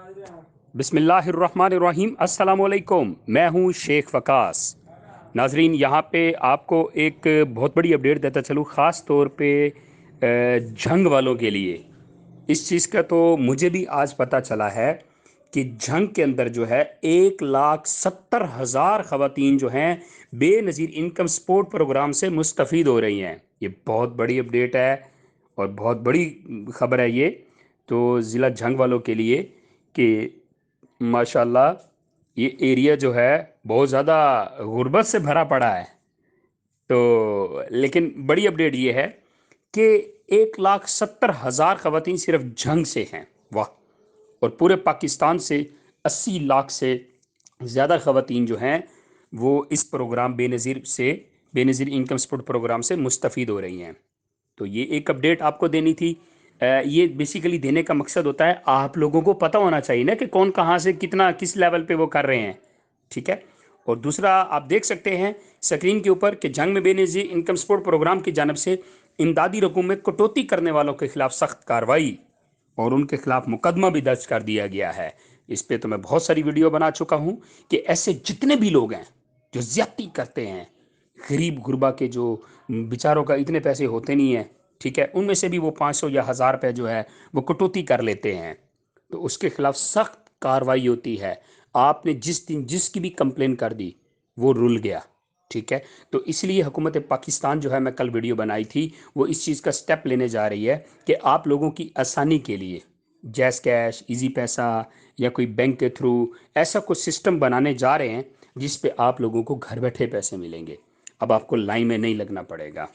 बिस्मिल्लाहिर्रहमानिर्रहीम। अस्सलाम वालेकुम। मैं हूँ शेख वकास। नाजरीन, यहाँ पे आपको एक बहुत बड़ी अपडेट देता चलूँ, ख़ास तौर पे जंग वालों के लिए। इस चीज़ का तो मुझे भी आज पता चला है कि जंग के अंदर जो है 1,70,000 ख़वातीन जो हैं बेनज़ीर इनकम सपोर्ट प्रोग्राम से मुस्तफ़ीद हो रही हैं। ये बहुत बड़ी अपडेट है और बहुत बड़ी ख़बर है ये तो ज़िला जंग वालों के लिए कि माशाल्लाह ये एरिया जो है बहुत ज़्यादा गुर्बत से भरा पड़ा है। तो लेकिन बड़ी अपडेट ये है कि 1,70,000 खवातीन सिर्फ जंग से हैं। वाह। और पूरे पाकिस्तान से 80 लाख से ज़्यादा खवातीन जो हैं वो इस program Benazir income support program से मुस्तफ़ीद हो रही हैं। तो ये एक अपडेट आपको देनी थी। ये बेसिकली देने का मकसद होता है, आप लोगों को पता होना चाहिए ना कि कौन कहाँ से कितना किस लेवल पे वो कर रहे हैं। ठीक है। और दूसरा, आप देख सकते हैं स्क्रीन के ऊपर कि जंग में बेनज़ीर इनकम सपोर्ट प्रोग्राम की जानब से इमदादी रकूम में कटौती करने वालों के खिलाफ सख्त कार्रवाई और उनके खिलाफ मुकदमा भी दर्ज कर दिया गया है। इस पे तो मैं बहुत सारी वीडियो बना चुका हूं कि ऐसे जितने भी लोग हैं जो ज्यादती करते हैं, गरीब गुरबा के जो बेचारों का इतने पैसे होते नहीं है, ठीक है, उनमें से भी वो 500 या 1,000 रुपये जो है वो कटौती कर लेते हैं, तो उसके खिलाफ सख्त कार्रवाई होती है। आपने जिस दिन जिसकी भी कंप्लेन कर दी वो रुल गया। ठीक है। तो इसलिए हुकूमत पाकिस्तान जो है, मैं कल वीडियो बनाई थी, वो इस चीज़ का स्टेप लेने जा रही है कि आप लोगों की आसानी के लिए जैस कैश, इजी पैसा या कोई बैंक के थ्रू ऐसा कुछ सिस्टम बनाने जा रहे हैं जिस पे आप लोगों को घर बैठे पैसे मिलेंगे। अब आपको लाइन में नहीं लगना पड़ेगा।